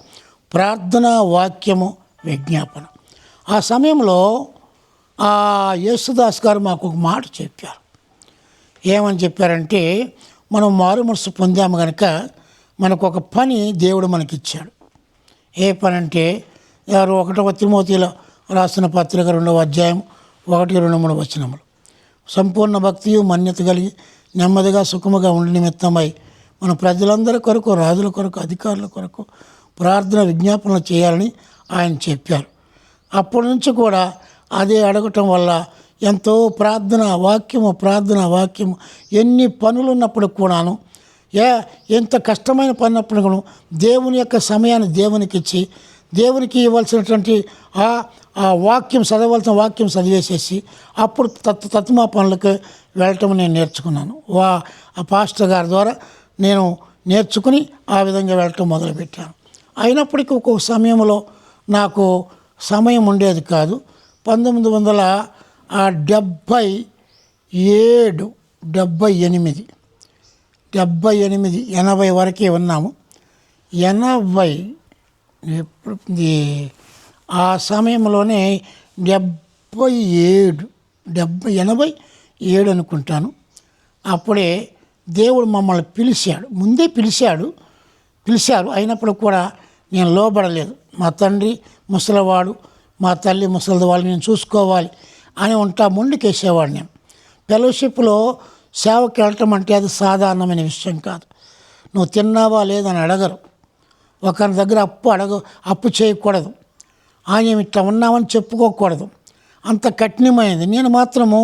ప్రార్థన, వాక్యము, విజ్ఞాపన. ఆ సమయంలో యేసుదాస్ గారు మాకు ఒక మాట చెప్పారు. ఏమని చెప్పారంటే, మనం మారు మనసు పొందాము కనుక మనకు ఒక పని దేవుడు మనకిచ్చాడు. ఏ పని అంటే, 1వ తిమోతిలో రాసిన పత్రిక 2వ అధ్యాయం 1, 2, 3 వచనములు. సంపూర్ణ భక్తియు మన్యత కలిగి నెమ్మదిగా సుఖముగా ఉండి నిమిత్తమై మన ప్రజలందరి కొరకు, రాజుల కొరకు, అధికారుల కొరకు ప్రార్థన విజ్ఞాపనలు చేయాలని ఆయన చెప్పారు. అప్పటి నుంచి కూడా అదే అడగటం వల్ల ఎంతో ప్రార్థన వాక్యము ఎన్ని పనులు ఉన్నప్పుడు కూడాను, ఎంత కష్టమైన పని ఉన్నప్పుడు కూడా దేవుని యొక్క సమయాన్ని దేవునికి ఇచ్చి, దేవునికి ఇవ్వాల్సినటువంటి ఆ వాక్యం చదవలసిన వాక్యం చదివేసేసి అప్పుడు తత్మా పనులకు వెళ్ళటం నేను నేర్చుకున్నాను. ఆ పాస్టర్ గారి ద్వారా నేను నేర్చుకుని ఆ విధంగా వెళ్ళటం మొదలుపెట్టాను. అయినప్పటికీ ఒక్కొక్క సమయంలో నాకు సమయం ఉండేది కాదు. 1977, 78, 80 వరకే ఉన్నాము. 80 ఆ సమయంలోనే 87 అనుకుంటాను. అప్పుడే దేవుడు మమ్మల్ని ముందే పిలిచారు. అయినప్పుడు కూడా నేను లోబడలేదు. మా తండ్రి ముసలివాడు, మా తల్లి ముసలిది, వాళ్ళు నేను చూసుకోవాలి అని ముందుకేసేవాడు. నేను ఫెలోషిప్లో సేవకి వెళ్ళటం అంటే అది సాధారణమైన విషయం కాదు. నువ్వు తిన్నావా లేదని అడగరు. ఒకరి దగ్గర అప్పు చేయకూడదు. ఆయన ఇట్లా ఉన్నామని చెప్పుకోకూడదు. అంత కఠినమైంది. నేను మాత్రము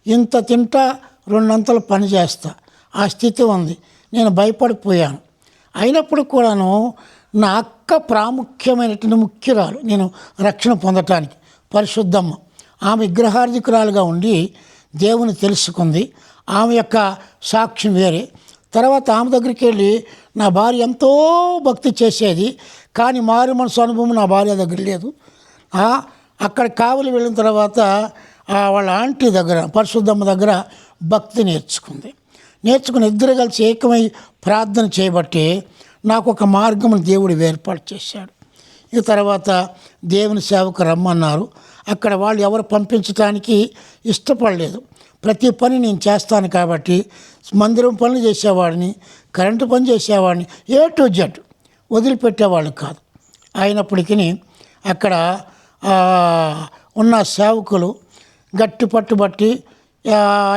ఇంత తింటా 2 అంతలు పని చేస్తా, ఆ స్థితి ఉంది. నేను భయపడిపోయాను. అయినప్పుడు కూడాను నా అక్క ప్రాముఖ్యమైనటువంటి ముఖ్యురాలు, నేను రక్షణ పొందటానికి, పరిశుద్ధమ్మ. ఆమె విగ్రహార్ధికురాలుగా ఉండి దేవుని తెలుసుకుంది. ఆమె యొక్క సాక్ష్యం వేరే. తర్వాత ఆమె దగ్గరికి వెళ్ళి, నా భార్య ఎంతో భక్తి చేసేది, కానీ మారు మనసు అనుభవం నా భార్య దగ్గర లేదు. అక్కడ కావలి వెళ్ళిన తర్వాత వాళ్ళ ఆంటీ దగ్గర, పరిశుద్ధమ్మ దగ్గర భక్తి నేర్చుకుని ఇద్దరు కలిసి ఏకమై ప్రార్థన చేయబట్టి నాకు ఒక మార్గం దేవుడు ఏర్పాటు చేశాడు. ఈ తర్వాత దేవుని సేవకు రమ్మన్నారు. అక్కడ వాళ్ళు ఎవరు పంపించడానికి ఇష్టపడలేదు. ప్రతి పని నేను చేస్తాను కాబట్టి మందిరం పనులు చేసేవాడిని, కరెంటు పని చేసేవాడిని, ఏ టు జెడ్ వదిలిపెట్టేవాళ్ళు కాదు. అయినప్పటికీ అక్కడ ఉన్న సేవకులు గట్టి పట్టుబట్టి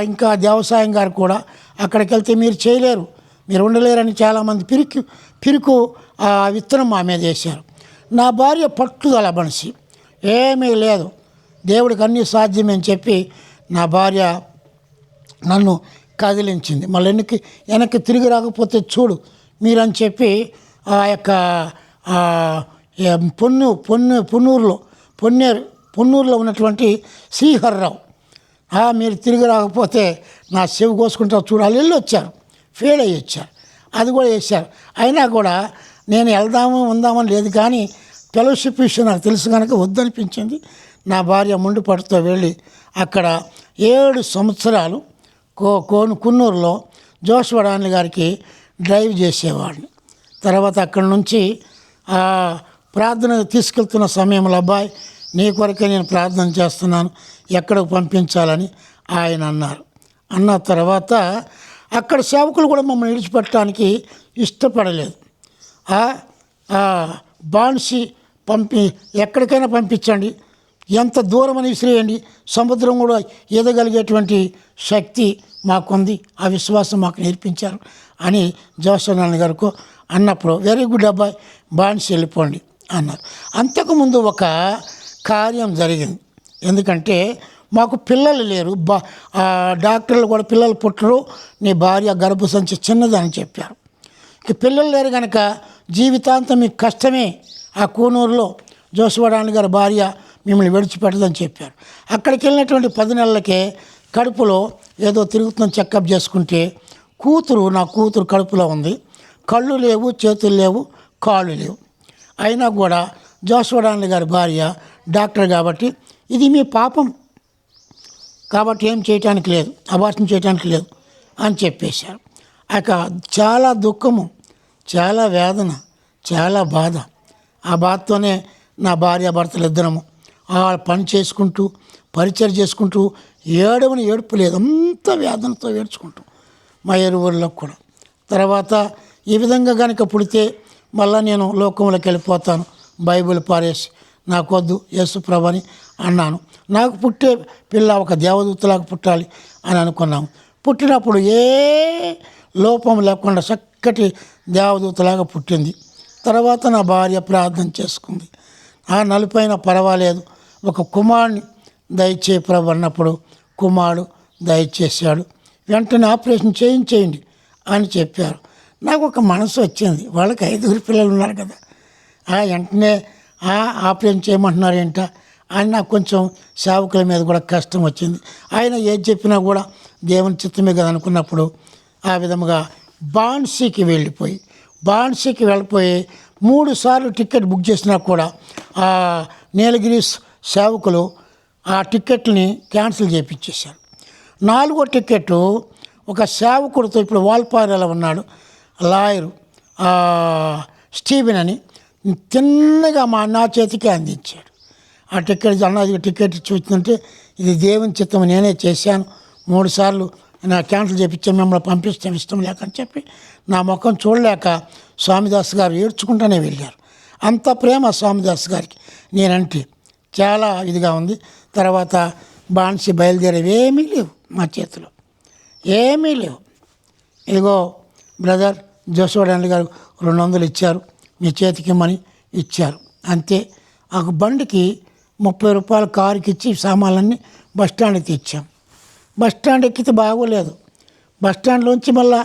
ఇంకా దేవసాయం గారు కూడా అక్కడికి వెళ్తే మీరు చేయలేరు, మీరు ఉండలేరని చాలామంది పిరుకు విత్తనం మా మీద వేశారు. నా భార్య పట్టుదల మనిషి, ఏమీ లేదు, దేవుడికి అన్నీ సాధ్యమని చెప్పి నా భార్య నన్ను కదిలించింది. మళ్ళీ వెనక్కి తిరిగి రాకపోతే చూడు మీరని చెప్పి ఆ యొక్క పొన్నూరులో ఉన్నటువంటి శ్రీహర్రావు, మీరు తిరిగి రాకపోతే నా చెవి కోసుకుంటా చూడాలి, వెళ్ళి వచ్చారు, ఫెయిల్ అయ్యి వచ్చారు, అది కూడా వేశారు. అయినా కూడా నేను ఉందామని లేదు, కానీ ఫెలోషిప్ విషయం నాకు తెలుసు కనుక వద్దనిపించింది. నా భార్య ముండిపట్టుతో వెళ్ళి అక్కడ 7 సంవత్సరాలు కున్నూరులో జోషవడాని గారికి డ్రైవ్ చేసేవాడిని. తర్వాత అక్కడి నుంచి ప్రార్థన తీసుకెళ్తున్న సమయంలో, అబ్బాయి నీ కొరకే నేను ప్రార్థన చేస్తున్నాను, ఎక్కడికి పంపించాలని ఆయన అన్నారు. అన్న తర్వాత అక్కడ సేవకులు కూడా మమ్మల్ని విడిచిపెట్టడానికి ఇష్టపడలేదు. బాన్సి ఎక్కడికైనా పంపించండి, ఎంత దూరం అని విసిరేయండి, సముద్రం కూడా ఎదగలిగేటువంటి శక్తి మాకుంది, ఆ విశ్వాసం మాకు నేర్పించారు అని జోసనాన్న గారికి అన్నప్పుడు, వెరీ గుడ్ అబ్బాయి, బాన్సి వెళ్ళిపోండి అన్నారు. అంతకుముందు ఒక కార్యం జరిగింది. ఎందుకంటే మాకు పిల్లలు లేరు, డాక్టర్లు కూడా పిల్లలు పుట్టరు, నీ భార్య గర్భసంచి చిన్నదని చెప్పారు. ఇక పిల్లలు లేరు కనుక జీవితాంతం మీకు కష్టమే. ఆ కూనూరులో జోసవడాని గారి భార్య మిమ్మల్ని విడిచిపెట్టదని చెప్పారు. అక్కడికి వెళ్ళినటువంటి 10 నెలలకే కడుపులో ఏదో తిరుగుతుందని చెకప్ చేసుకుంటే నా కూతురు కడుపులో ఉంది, కళ్ళు లేవు, చేతులు లేవు, కాళ్ళు లేవు. అయినా కూడా జోసవడాని గారి భార్య డాక్టర్ కాబట్టి ఇది మీ పాపం కాబట్టి ఏం చేయటానికి లేదు, అబార్షన్ చేయటానికి లేదు అని చెప్పేశారు. చాలా దుఃఖము, చాలా వేదన, చాలా బాధ. ఆ బాధతోనే నా భార్య భర్తలు ఇద్దరము పని చేసుకుంటూ పరిచయం చేసుకుంటూ ఏడుపు లేదు, అంత వేదనతో ఏడ్చుకుంటూ మా ఎరువుల్లో కూడా. తర్వాత ఈ విధంగా కనుక పుడితే మళ్ళీ నేను లోకంలోకి వెళ్ళిపోతాను, బైబిల్ పారేసి నాకొద్దు యేసు ప్రభుని అన్నాను. నాకు పుట్టే పిల్ల ఒక దేవదూతలాగా పుట్టాలి అని అనుకున్నాము. పుట్టినప్పుడు ఏ లోపం లేకుండా చక్కటి దేవదూతలాగా పుట్టింది. తర్వాత నా భార్య ప్రార్థన చేసుకుంది, నలుపైన పర్వాలేదు, ఒక కుమారుని దయచేయి ప్రభు అన్నప్పుడు కుమారుడు దయచేశాడు. వెంటనే ఆపరేషన్ చేయించేయండి అని చెప్పారు. నాకు ఒక మనసు వచ్చింది, వాళ్ళకి 5 పిల్లలు ఉన్నారు కదా, వెంటనే ఆపరేషన్ చేయమంటున్నారు ఏంట అని నాకు కొంచెం సేవకుల మీద కూడా కష్టం వచ్చింది. ఆయన ఏది చెప్పినా కూడా దేవుని చిత్తమే కదా అనుకున్నప్పుడు ఆ విధముగా బాన్సీకి వెళ్ళిపోయి 3 సార్లు టికెట్ బుక్ చేసినా కూడా నీలగిరి సేవకులు ఆ టికెట్ని క్యాన్సిల్ చేయించేశారు. 4వ టికెట్ ఒక సేవకుడితో, ఇప్పుడు వాల్పారెలో ఉన్నాడు లాయరు స్టీవెన్ అని, తిన్నగా నా చేతికి అందించాడు. ఆ టికెట్ అన్నది టికెట్ చూస్తుంటే ఇది దేవుని చిత్తం, నేనే చేశాను, 3 సార్లు నా క్యాన్సిల్ చేయించాను, మిమ్మల్ని పంపిస్తాం ఇష్టం లేక అని చెప్పి నా ముఖం చూడలేక స్వామిదాస్ గారు ఏడ్చుకుంటూనే వెళ్ళారు. అంత ప్రేమ స్వామిదాస్ గారికి నేనంటే చాలా ఇదిగా ఉంది. తర్వాత బాన్సి బయలుదేరేవి ఏమీ లేవు, మా చేతిలో ఏమీ లేవు. ఇదిగో బ్రదర్ జోసవడాని గారు 200 ఇచ్చారు, మీ చేతికి మని ఇచ్చారు, అంతే. ఆ బండికి 30 రూపాయలు కారుకి ఇచ్చి సామాన్లన్నీ బస్టాండ్కి తెచ్చాం. బస్టాండ్ ఎక్కితే బాగోలేదు, బస్టాండ్లోంచి మళ్ళీ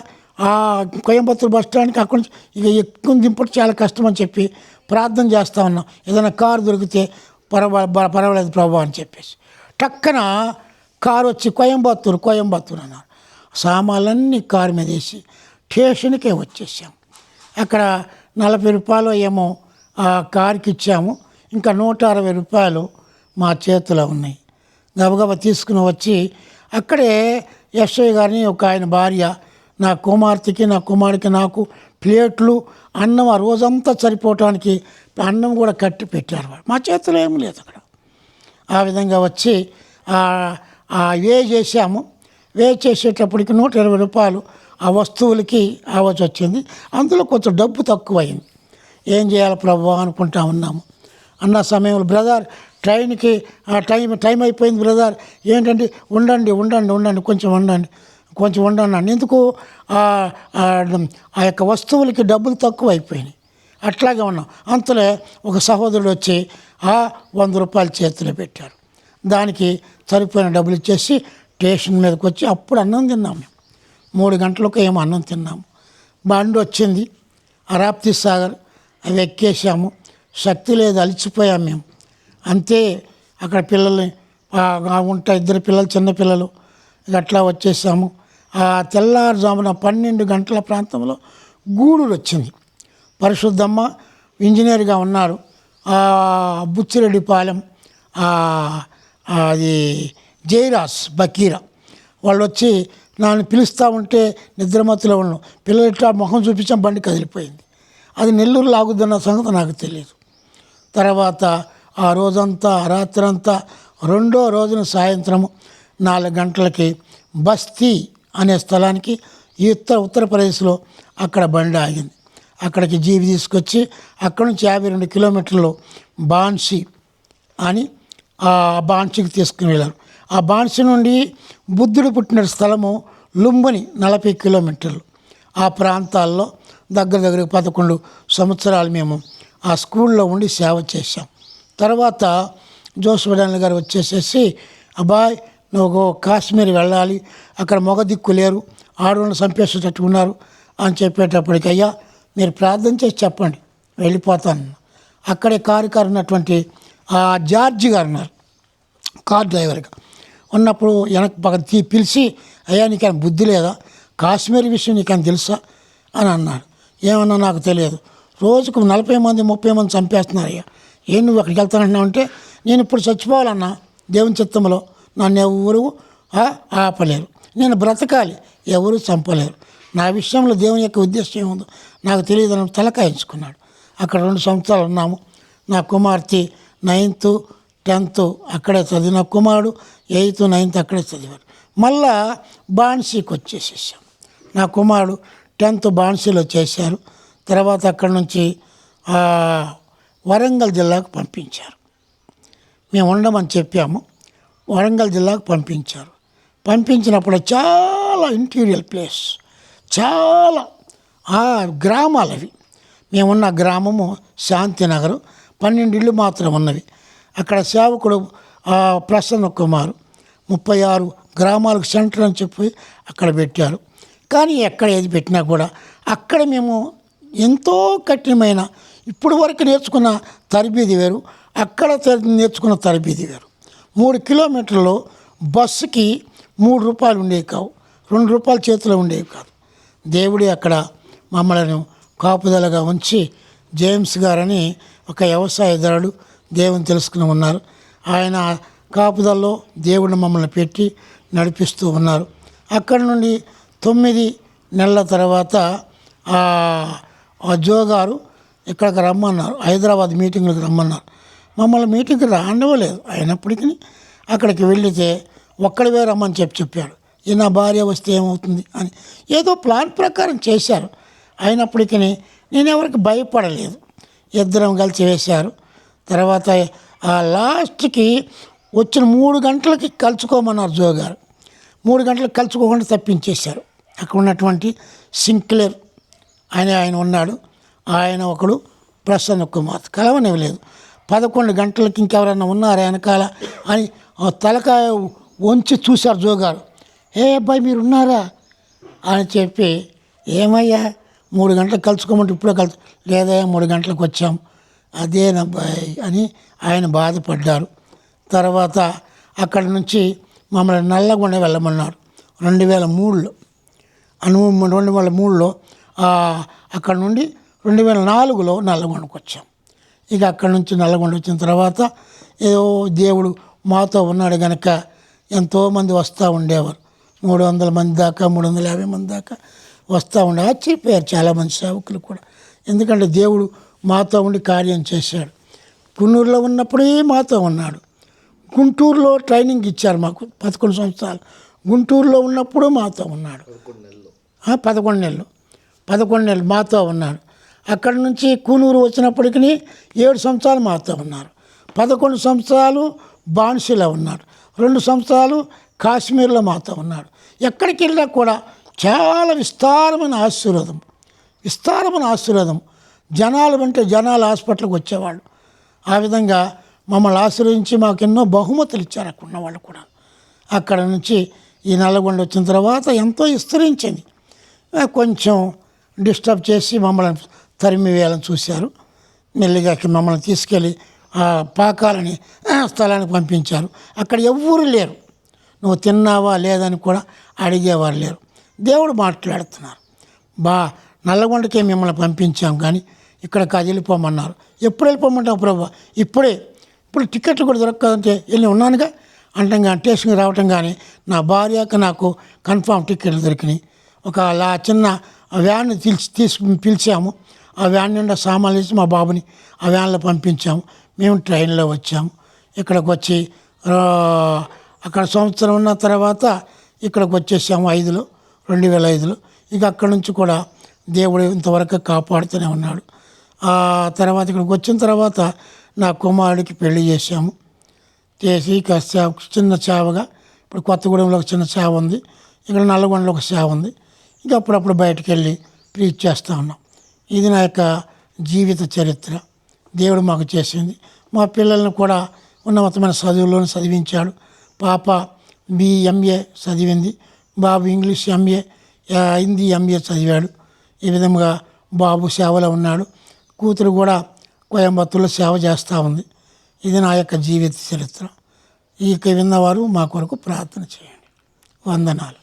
కోయంబత్తూరు బస్టాండ్కి అక్కడి నుంచి ఇక ఎక్కువ దింపటి చాలా కష్టం అని చెప్పి ప్రార్థన చేస్తూ ఉన్నాం, ఏదైనా కారు దొరికితే పర్వాలేదు ప్రభు అని చెప్పేసి. టక్కన కారు వచ్చి కోయంబత్తూరు అన్నారు. సామాన్లన్నీ కారు మీద వేసి స్టేషన్కే వచ్చేసాం. అక్కడ 40 రూపాయలు ఏమో ఆ కారుకి ఇచ్చాము, ఇంకా 160 రూపాయలు మా చేతిలో ఉన్నాయి. గబగబా తీసుకుని వచ్చి అక్కడే ఎస్ఐ గారిని ఒక ఆయన భార్య, నా కుమార్తెకి నా కుమారుడికి నాకు ప్లేట్లు అన్నం ఆ రోజంతా సరిపోవటానికి అన్నం కూడా కట్టి పెట్టారు. మా చేతిలో ఏమీ లేదు అక్కడ. ఆ విధంగా వచ్చి వే చేసాము. చేసేటప్పటికి 120 రూపాయలు ఆ వస్తువులకి ఆవాల్సి వచ్చింది. అందులో కొంచెం డబ్బు తక్కువైంది. ఏం చేయాలి ప్రభు అనుకుంటా ఉన్నాము. అన్న సమయంలో బ్రదర్ ట్రైన్కి టైం అయిపోయింది బ్రదర్, ఏంటంటే ఉండండి కొంచెం ఉండండి. ఎందుకు ఆ యొక్క వస్తువులకి డబ్బులు తక్కువ అయిపోయినాయి. అట్లాగే ఉన్నాం. అంతలో ఒక సహోదరుడు వచ్చి 100 రూపాయలు చేతిలో పెట్టారు. దానికి సరిపోయిన డబ్బులు ఇచ్చేసి స్టేషన్ మీదకి వచ్చి అప్పుడు అన్నం తిన్నాము. మేము 3 గంటలకు ఏమో అన్నం తిన్నాము. బండి వచ్చింది అరాప్తి సాగర్, అవి ఎక్కేసాము. శక్తి లేదు, అలిచిపోయాం మేము. అంతే అక్కడ పిల్లల్ని ఉంటాయి 2 పిల్లలు, చిన్న పిల్లలు. అట్లా వచ్చేసాము. ఆ తెల్లారుజామున 12 గంటల ప్రాంతంలో గూడూరు వచ్చింది. పరిశుద్ధమ్మ ఇంజనీర్గా ఉన్నారు. బుచ్చిరెడ్డిపాలెం అది జైరాస్ బకీరా వాళ్ళు వచ్చి నన్ను పిలుస్తూ ఉంటే నిద్రమత్తులో ఉన్నాం. పిల్లలు ఇట్లా ముఖం చూపించాం, బండి కదిలిపోయింది. అది నెల్లూరు లాగుతున్న సంగతి నాకు తెలియదు. తర్వాత ఆ రోజంతా రాత్రంతా 2వ రోజున సాయంత్రము 4 గంటలకి బస్తీ అనే స్థలానికి ఈ ఉత్తరప్రదేశ్లో అక్కడ బండి ఆగింది. అక్కడికి జీవి తీసుకొచ్చి అక్కడ నుంచి 52 కిలోమీటర్లు బాన్సీ అని ఆ బాన్సీకి తీసుకుని వెళ్ళారు. ఆ బాన్సీ నుండి బుద్ధుడు పుట్టిన స్థలము లుంబిని 40 కిలోమీటర్లు. ఆ ప్రాంతాల్లో దగ్గర 11 సంవత్సరాలు మేము ఆ స్కూల్లో ఉండి సేవ చేశాం. తర్వాత జోసఫ్ గారు వచ్చేసేసి అబ్బాయి నువ్వు కాశ్మీర్ వెళ్ళాలి, అక్కడ మొగ దిక్కు లేరు, ఆడవాళ్ళని చంపేసేటట్టు ఉన్నారు అని చెప్పేటప్పటికి అయ్యా మీరు ప్రార్థన చేసి చెప్పండి వెళ్ళిపోతాను. అక్కడే కారు ఉన్నటువంటి జార్జి గారు ఉన్నారు, కార్ డ్రైవర్గా ఉన్నప్పుడు వెనక పక్క పిలిచి అయ్యా నీకైనా బుద్ధి లేదా, కాశ్మీర్ విషయం నీకైనా తెలుసా అని అన్నాడు. ఏమన్నా నాకు తెలియదు, రోజుకు 40 మంది 30 మంది చంపేస్తున్నారు అయ్యా, ఏం నువ్వు అక్కడికి వెళ్తానంటున్నావు అంటే నేను ఇప్పుడు చచ్చిపోవాలన్నా దేవుని చిత్తంలో నన్ను ఎవరు ఆపలేరు, నేను బ్రతకాలి ఎవరు చంపలేరు, నా విషయంలో దేవుని యొక్క ఉద్దేశం ఏముందో నాకు తెలియదు అని తలకాయించుకున్నాడు. అక్కడ 2 సంవత్సరాలు ఉన్నాము. నా కుమార్తె 9th 10th అక్కడే చదివి, నా కుమారుడు 8th 9th అక్కడే చదివాడు. మళ్ళా బాన్సీకి వచ్చేసేసాం. నా కుమారుడు 10th బాన్సీలో చేశారు. తర్వాత అక్కడి నుంచి వరంగల్ జిల్లాకు పంపించారు. మేము ఉండమని చెప్పాము, వరంగల్ జిల్లాకు పంపించారు. పంపించినప్పుడు చాలా ఇంటీరియర్ ప్లేస్, చాలా గ్రామాలు అవి. మేమున్న గ్రామము శాంతినగర్, 12 ఇళ్ళు మాత్రం ఉన్నవి. అక్కడ సేవకుడు ప్రసన్న కుమార్ 36 గ్రామాలకు సెంటర్ అని చెప్పి అక్కడ పెట్టారు. కానీ ఎక్కడ ఏది పెట్టినా కూడా అక్కడ మేము ఎంతో కఠినమైన ఇప్పుడు వరకు నేర్చుకున్న తరబీది వేరు, అక్కడ నేర్చుకున్న తరబీది వేరు. 3 కిలోమీటర్లు బస్సుకి 3 రూపాయలు ఉండేవి కావు, 2 రూపాయలు చేతిలో ఉండేవి కాదు. దేవుడే అక్కడ మమ్మల్ని కాపుదలగా ఉంచి, జేమ్స్ గారని ఒక వ్యవసాయదారుడు దేవుని తెలుసుకుని ఉన్నారు. ఆయన కాపుదల్లో దేవుడిని మమ్మల్ని పెట్టి నడిపిస్తూ ఉన్నారు. అక్కడి నుండి 9 నెలల తర్వాత జో గారు ఇక్కడికి రమ్మన్నారు, హైదరాబాద్ మీటింగ్లకు రమ్మన్నారు. మమ్మల్ని మీటింగ్కి రానివ్వలేదు. అయినప్పటికీ అక్కడికి వెళితే ఒక్కడివే రమ్మని చెప్పాడు. ఈ నా భార్య వస్తే ఏమవుతుంది అని ఏదో ప్లాన్ ప్రకారం చేశారు. అయినప్పటికీ నేను ఎవరికి భయపడలేదు. 2 కలిసి వేశారు. తర్వాత లాస్ట్కి వచ్చిన 3 గంటలకి కలుసుకోమన్నారు జో గారు. 3 గంటలకు కలుసుకోకుండా తప్పించేశారు. అక్కడ ఉన్నటువంటి సింక్లేర్ ఆయన ఉన్నాడు, ఆయన ఒకడు ప్రసన్న కుమార్ కలవనివ్వలేదు. 11 గంటలకి ఇంకెవరన్నా ఉన్నారు వెనకాల అని తలకాయ వంచి చూశారు జో గారు. ఏ అబ్బాయి మీరు ఉన్నారా అని చెప్పి, ఏమయ్యా 3 గంటలకు కలుసుకోమంటే ఇప్పుడే లేదా 3 గంటలకు వచ్చాం అదేనబ్బాయి అని ఆయన బాధపడ్డారు. తర్వాత అక్కడి నుంచి మమ్మల్ని నల్లగొండ వెళ్ళమన్నారు 2003లో. 2003లో అక్కడ నుండి 2004లో నల్లగొండకు వచ్చాం. ఇక అక్కడి నుంచి నల్లగొండ వచ్చిన తర్వాత ఏదో దేవుడు మాతో ఉన్నాడు కనుక ఎంతోమంది వస్తూ ఉండేవారు. 300 మంది దాకా 350 మంది దాకా వస్తూ ఉండే. ఆశ్చర్యపోయారు చాలామంది సేవకులు కూడా, ఎందుకంటే దేవుడు మాతో ఉండి కార్యం చేశాడు. పున్నూరులో ఉన్నప్పుడే మాతో ఉన్నాడు. గుంటూరులో ట్రైనింగ్ ఇచ్చారు మాకు 11 సంవత్సరాలు గుంటూరులో ఉన్నప్పుడు మాతో ఉన్నాడు. 11 నెలలు మాతో ఉన్నాడు. అక్కడి నుంచి కూనూరు వచ్చినప్పటికీ 7 సంవత్సరాలు మాతో ఉన్నారు. 11 సంవత్సరాలు బాన్సీలో ఉన్నాడు. 2 సంవత్సరాలు కాశ్మీర్లో మాతో ఉన్నాడు. ఎక్కడికి వెళ్ళినా కూడా చాలా విస్తారమైన ఆశీర్వాదం. జనాలు అంటే జనాలు హాస్పిటల్కి వచ్చేవాళ్ళు. ఆ విధంగా మమ్మల్ని ఆశీర్వదించి మాకు ఎన్నో బహుమతులు ఇచ్చారు అక్కడ ఉన్న వాళ్ళు కూడా. అక్కడ నుంచి ఈ నల్లగొండ వచ్చిన తర్వాత ఎంతో విస్తరించింది. కొంచెం డిస్టర్బ్ చేసి మమ్మల్ని తరిమి వేయాలని చూశారు. మెల్లిగా మమ్మల్ని తీసుకెళ్ళి ఆ పాకాలని స్థలానికి పంపించారు. అక్కడ ఎవ్వరూ లేరు. నువ్వు తిన్నావా లేదని కూడా అడిగేవారు లేరు. దేవుడు మాట్లాడుతున్నారు. నల్లగొండకే మిమ్మల్ని పంపించాం కానీ ఇక్కడ వెళ్ళిపోమన్నారు. ఎప్పుడు వెళ్ళిపోమంటావు ప్రభు? ఇప్పుడు టికెట్లు కూడా దొరకదంటే వెళ్ళి ఉన్నానుగా అంటాం. కానీ స్టేషన్కి రావటం కానీ నా భార్యకు నాకు కన్ఫామ్ టికెట్లు దొరికినాయి. ఒక చిన్న వ్యాన్ని పిలిచాము. ఆ వ్యాన్ నిండా సామాన్లు ఇచ్చి మా బాబుని ఆ వ్యాన్లో పంపించాము. మేము ట్రైన్లో వచ్చాము. ఇక్కడికి వచ్చి అక్కడ సంవత్సరం ఉన్న తర్వాత ఇక్కడికి వచ్చేసాము 2005లో. ఇక అక్కడి నుంచి కూడా దేవుడు ఇంతవరకు కాపాడుతూనే ఉన్నాడు. ఆ తర్వాత ఇక్కడికి వచ్చిన తర్వాత నా కుమారుడికి పెళ్లి చేశాము. చేసి ఇక చిన్న సేవగా ఇప్పుడు కొత్తగూడెంలో ఒక చిన్న సేవ ఉంది, ఇక్కడ నల్లగొండలో ఒక సేవ ఉంది. ఇక అప్పుడప్పుడు బయటకు వెళ్ళి ప్రీచ్ చేస్తూ ఉన్నాం. ఇది నా యొక్క జీవిత చరిత్ర. దేవుడు మాకు చేసింది. మా పిల్లల్ని కూడా ఉన్నతమైన చదువులను చదివించాడు. పాప BMA చదివింది, బాబు ఇంగ్లీష్ MA, హిందీ MA చదివాడు. ఈ విధంగా బాబు సేవలో ఉన్నాడు. కూతురు కూడా కోయంబత్తూరులో సేవ చేస్తూ ఉంది. ఇది నా యొక్క జీవిత చరిత్ర. ఈ విన్నవారు మా కొరకు ప్రార్థన చేయండి. వందనాలు.